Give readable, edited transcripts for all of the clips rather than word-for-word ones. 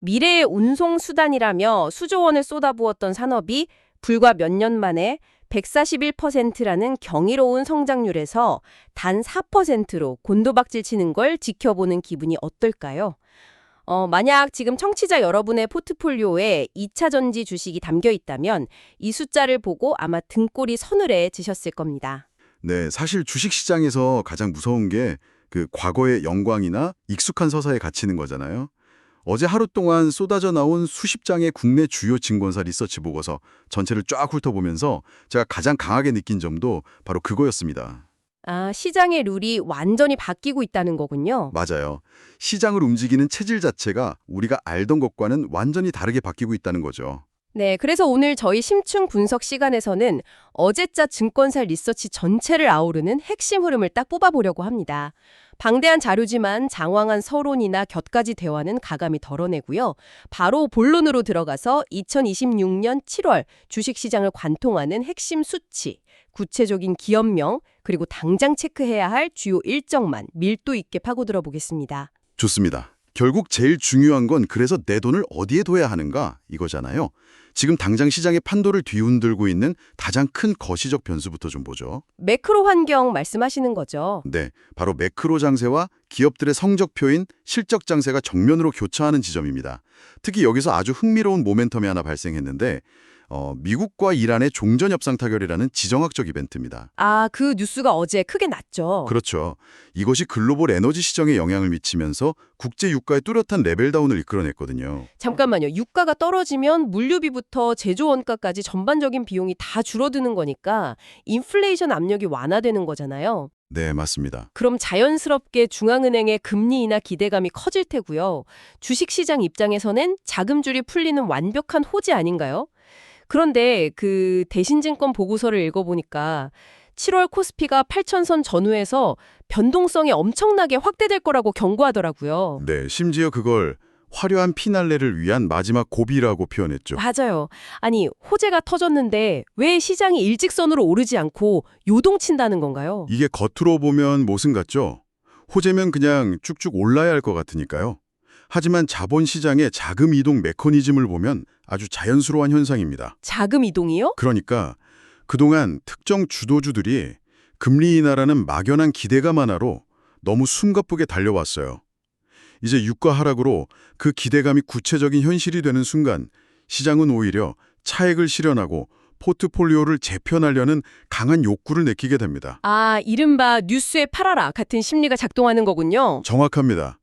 미래의 운송수단이라며 수조 원을 쏟아부었던 산업이 불과 몇 년 만에 141%라는 경이로운 성장률에서 단 4%로 곤도박질 치는 걸 지켜보는 기분이 어떨까요? 만약 지금 청취자 여러분의 포트폴리오에 2차 전지 주식이 담겨 있다면 이 숫자를 보고 아마 등골이 서늘해지셨을 겁니다. 네, 사실 주식시장에서 가장 무서운 게 그 과거의 영광이나 익숙한 서사에 갇히는 거잖아요. 어제 하루 동안 쏟아져 나온 수십 장의 국내 주요 증권사 리서치 보고서 전체를 쫙 훑어보면서 제가 가장 강하게 느낀 점도 바로 그거였습니다. 아, 시장의 룰이 완전히 바뀌고 있다는 거군요. 맞아요. 시장을 움직이는 체질 자체가 우리가 알던 것과는 완전히 다르게 바뀌고 있다는 거죠. 네, 그래서 오늘 저희 심층 분석 시간에서는 어제자 증권사 리서치 전체를 아우르는 핵심 흐름을 딱 뽑아보려고 합니다. 방대한 자료지만 장황한 서론이나 곁가지 대화는 가감히 덜어내고요. 바로 본론으로 들어가서 2026년 7월 주식시장을 관통하는 핵심 수치, 구체적인 기업명, 그리고 당장 체크해야 할 주요 일정만 밀도 있게 파고들어 보겠습니다. 좋습니다. 결국 제일 중요한 건 그래서 내 돈을 어디에 둬야 하는가 이거잖아요. 지금 당장 시장의 판도를 뒤흔들고 있는 가장 큰 거시적 변수부터 좀 보죠. 매크로 환경 말씀하시는 거죠. 네, 바로 매크로 장세와 기업들의 성적표인 실적 장세가 정면으로 교차하는 지점입니다. 특히 여기서 아주 흥미로운 모멘텀이 하나 발생했는데 미국과 이란의 종전 협상 타결이라는 지정학적 이벤트입니다. 아, 그 뉴스가 어제 크게 났죠. 그렇죠. 이것이 글로벌 에너지 시장에 영향을 미치면서 국제 유가의 뚜렷한 레벨 다운을 이끌어냈거든요. 잠깐만요. 유가가 떨어지면 물류비부터 제조 원가까지 전반적인 비용이 다 줄어드는 거니까 인플레이션 압력이 완화되는 거잖아요. 네, 맞습니다. 그럼 자연스럽게 중앙은행의 금리 인하 기대감이 커질 테고요. 주식시장 입장에서는 자금줄이 풀리는 완벽한 호재 아닌가요? 그런데 그 대신증권 보고서를 읽어보니까 7월 코스피가 8,000선 전후에서 변동성이 엄청나게 확대될 거라고 경고하더라고요. 네, 심지어 그걸 화려한 피날레를 위한 마지막 고비라고 표현했죠. 맞아요. 아니, 호재가 터졌는데 왜 시장이 일직선으로 오르지 않고 요동친다는 건가요? 이게 겉으로 보면 모순 같죠? 호재면 그냥 쭉쭉 올라야 할 것 같으니까요. 하지만 자본시장의 자금 이동 메커니즘을 보면 아주 자연스러운 현상입니다. 자금 이동이요? 그러니까 그동안 특정 주도주들이 금리 인하라는 막연한 기대감 하나로 너무 숨가쁘게 달려왔어요. 이제 유가 하락으로 그 기대감이 구체적인 현실이 되는 순간 시장은 오히려 차익을 실현하고 포트폴리오를 재편하려는 강한 욕구를 느끼게 됩니다. 아, 이른바 뉴스에 팔아라 같은 심리가 작동하는 거군요. 정확합니다.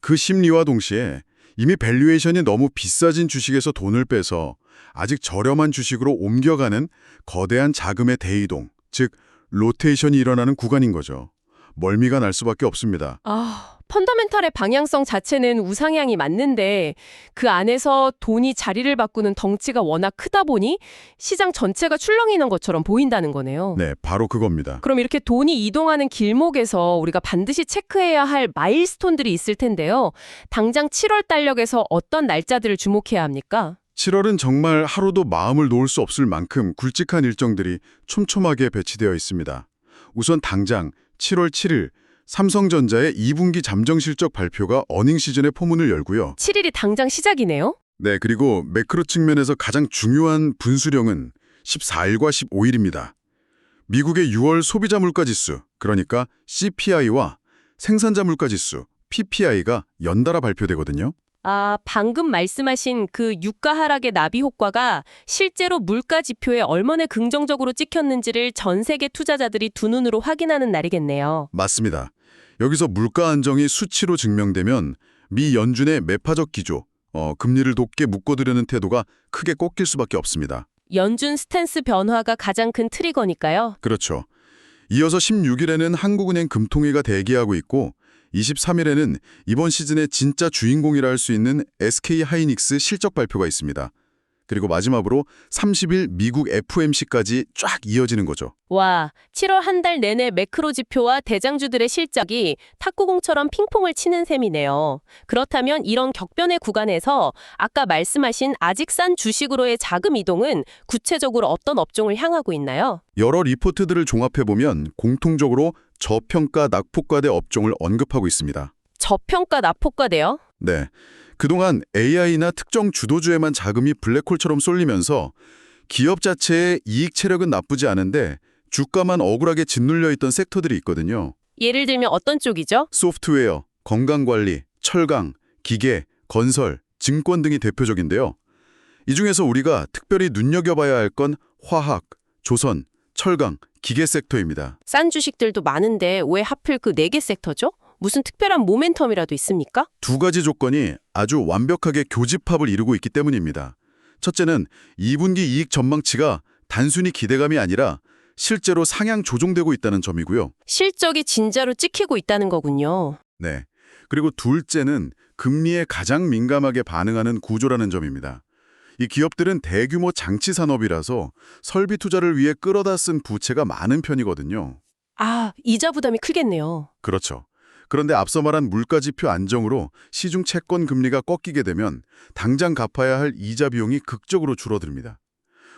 그 심리와 동시에 이미 밸류에이션이 너무 비싸진 주식에서 돈을 빼서 아직 저렴한 주식으로 옮겨가는 거대한 자금의 대이동, 즉 로테이션이 일어나는 구간인 거죠. 멀미가 날 수밖에 없습니다. 아, 펀더멘탈의 방향성 자체는 우상향이 맞는데 그 안에서 돈이 자리를 바꾸는 덩치가 워낙 크다 보니 시장 전체가 출렁이는 것처럼 보인다는 거네요. 네, 바로 그겁니다. 그럼 이렇게 돈이 이동하는 길목에서 우리가 반드시 체크해야 할 마일스톤들이 있을 텐데요. 당장 7월 달력에서 어떤 날짜들을 주목해야 합니까? 7월은 정말 하루도 마음을 놓을 수 없을 만큼 굵직한 일정들이 촘촘하게 배치되어 있습니다. 우선 당장 7월 7일 삼성전자의 2분기 잠정 실적 발표가 어닝 시즌의 포문을 열고요. 7일이 당장 시작이네요. 네, 그리고 매크로 측면에서 가장 중요한 분수령은 14일과 15일입니다. 미국의 6월 소비자 물가지수, 그러니까 CPI와 생산자 물가지수, PPI가 연달아 발표되거든요. 아, 방금 말씀하신 그 유가 하락의 나비 효과가 실제로 물가 지표에 얼마나 긍정적으로 찍혔는지를 전 세계 투자자들이 두 눈으로 확인하는 날이겠네요. 맞습니다. 여기서 물가 안정이 수치로 증명되면 미 연준의 매파적 기조, 금리를 높게 묶어두려는 태도가 크게 꺾일 수밖에 없습니다. 연준 스탠스 변화가 가장 큰 트리거니까요. 그렇죠. 이어서 16일에는 한국은행 금통위가 대기하고 있고 23일에는 이번 시즌의 진짜 주인공이라 할 수 있는 SK하이닉스 실적 발표가 있습니다. 그리고 마지막으로 30일 미국 FOMC까지 쫙 이어지는 거죠. 와, 7월 한 달 내내 매크로 지표와 대장주들의 실적이 탁구공처럼 핑퐁을 치는 셈이네요. 그렇다면 이런 격변의 구간에서 아까 말씀하신 아직 싼 주식으로의 자금 이동은 구체적으로 어떤 업종을 향하고 있나요? 여러 리포트들을 종합해보면 공통적으로 저평가 낙폭과대 업종을 언급하고 있습니다. 저평가 낙폭과대요? 네, 그동안 AI나 특정 주도주에만 자금이 블랙홀처럼 쏠리면서 기업 자체의 이익 체력은 나쁘지 않은데 주가만 억울하게 짓눌려 있던 섹터들이 있거든요. 예를 들면 어떤 쪽이죠? 소프트웨어, 건강관리, 철강, 기계, 건설, 증권 등이 대표적인데요. 이 중에서 우리가 특별히 눈여겨봐야 할 건 화학, 조선, 철강, 기계 섹터입니다. 싼 주식들도 많은데 왜 하필 그 4개 섹터죠? 무슨 특별한 모멘텀이라도 있습니까? 두 가지 조건이 아주 완벽하게 교집합을 이루고 있기 때문입니다. 첫째는 2분기 이익 전망치가 단순히 기대감이 아니라 실제로 상향 조정되고 있다는 점이고요. 실적이 진짜로 찍히고 있다는 거군요. 네. 그리고 둘째는 금리에 가장 민감하게 반응하는 구조라는 점입니다. 이 기업들은 대규모 장치 산업이라서 설비 투자를 위해 끌어다 쓴 부채가 많은 편이거든요. 아, 이자 부담이 크겠네요. 그렇죠. 그런데 앞서 말한 물가지표 안정으로 시중 채권 금리가 꺾이게 되면 당장 갚아야 할 이자 비용이 극적으로 줄어듭니다.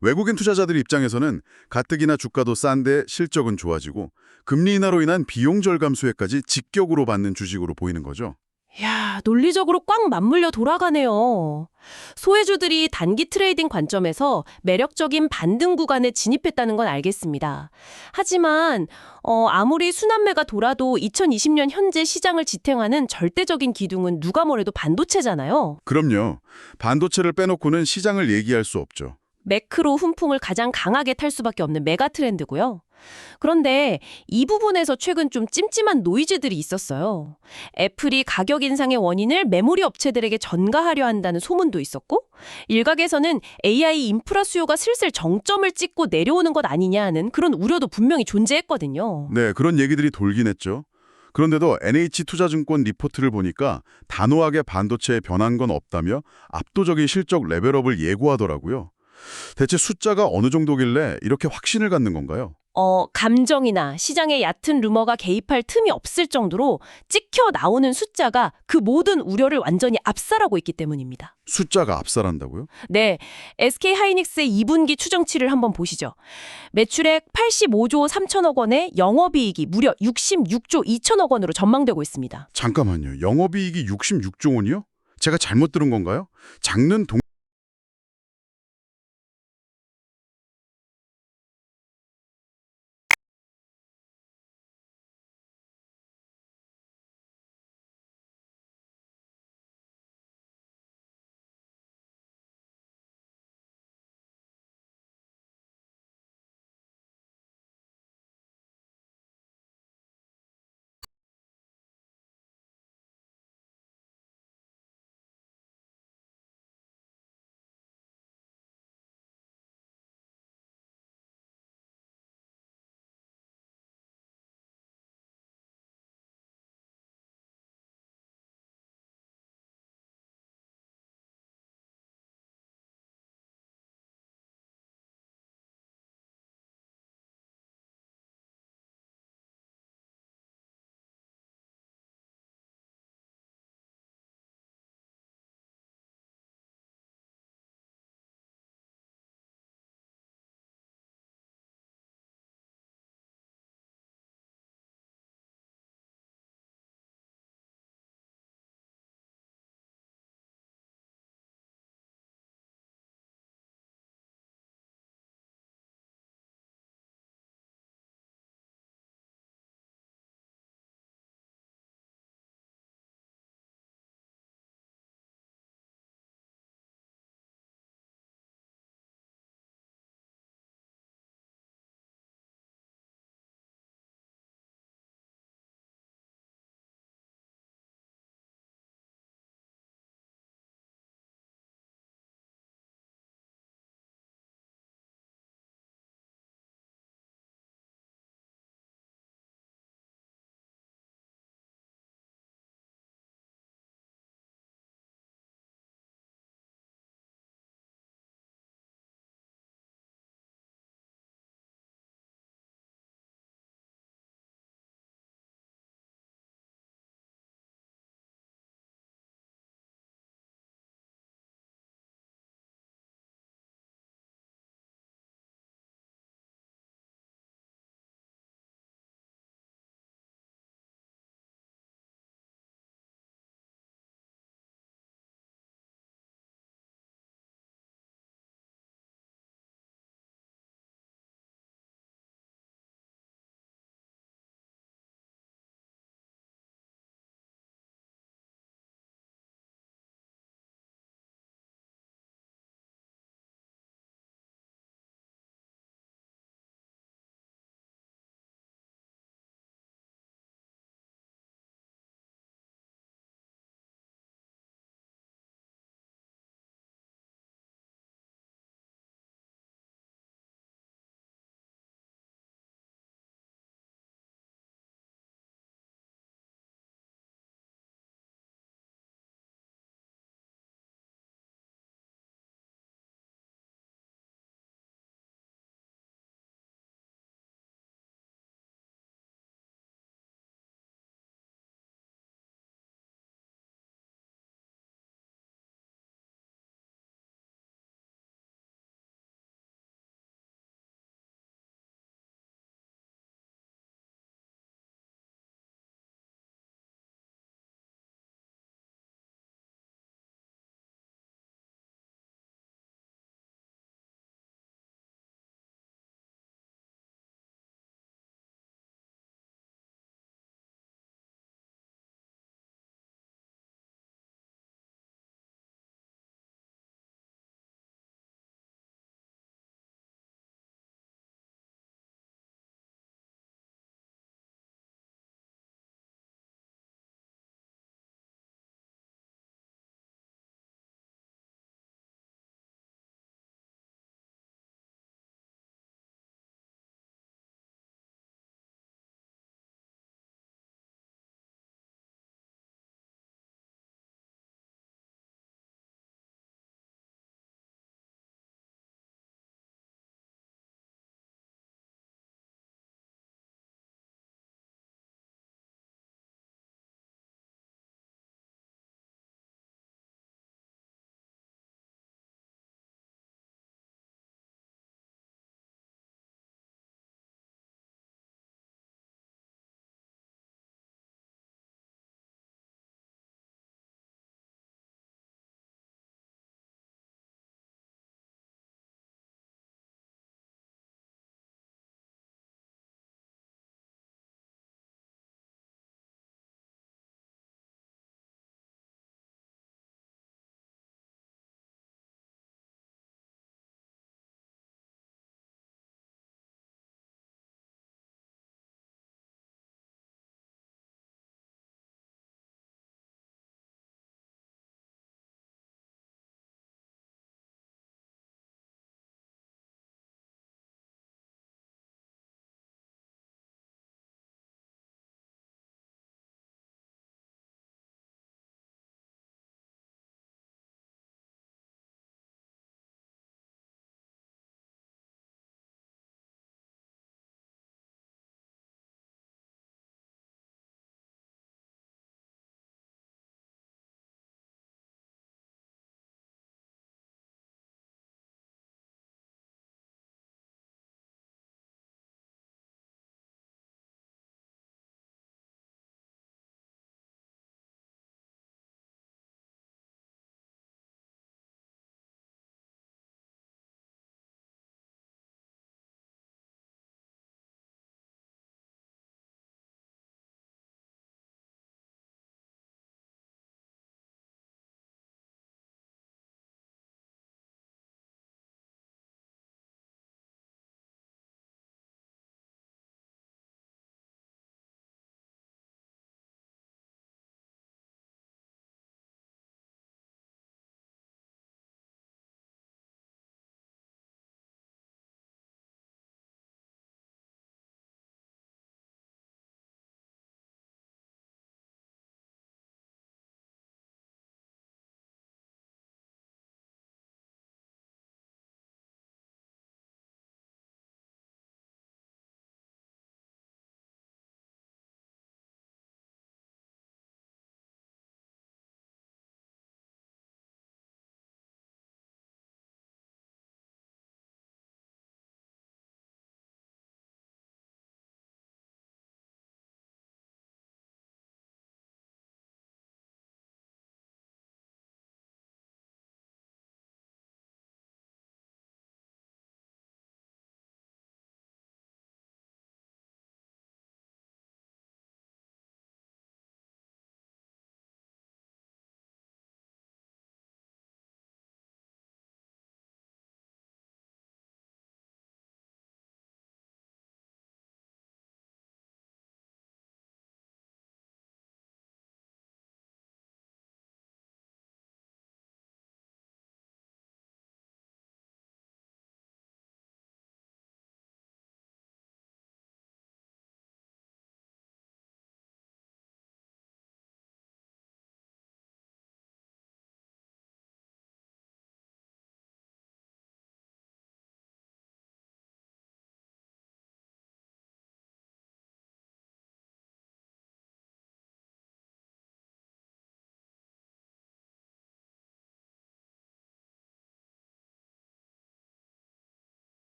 외국인 투자자들 입장에서는 가뜩이나 주가도 싼데 실적은 좋아지고 금리 인하로 인한 비용 절감 수혜까지 직격으로 받는 주식으로 보이는 거죠. 야, 논리적으로 꽉 맞물려 돌아가네요. 소외주들이 단기 트레이딩 관점에서 매력적인 반등 구간에 진입했다는 건 알겠습니다. 하지만 아무리 순환매가 돌아도 2020년 현재 시장을 지탱하는 절대적인 기둥은 누가 뭐래도 반도체잖아요. 그럼요. 반도체를 빼놓고는 시장을 얘기할 수 없죠. 매크로 훈풍을 가장 강하게 탈 수밖에 없는 메가 트렌드고요. 그런데 이 부분에서 최근 좀 찜찜한 노이즈들이 있었어요. 애플이 가격 인상의 원인을 메모리 업체들에게 전가하려 한다는 소문도 있었고, 일각에서는 AI 인프라 수요가 슬슬 정점을 찍고 내려오는 것 아니냐 하는 그런 우려도 분명히 존재했거든요. 네, 그런 얘기들이 돌긴 했죠. 그런데도 NH투자증권 리포트를 보니까 단호하게 반도체에 변한 건 없다며 압도적인 실적 레벨업을 예고하더라고요. 대체 숫자가 어느 정도길래 이렇게 확신을 갖는 건가요? 감정이나 시장의 얕은 루머가 개입할 틈이 없을 정도로 찍혀 나오는 숫자가 그 모든 우려를 완전히 압살하고 있기 때문입니다. 숫자가 압살한다고요? 네, SK하이닉스의 2분기 추정치를 한번 보시죠. 매출액 85조 3천억 원에 영업이익이 무려 66조 2천억 원으로 전망되고 있습니다. 잠깐만요. 영업이익이 66조 원이요? 제가 잘못 들은 건가요? 장는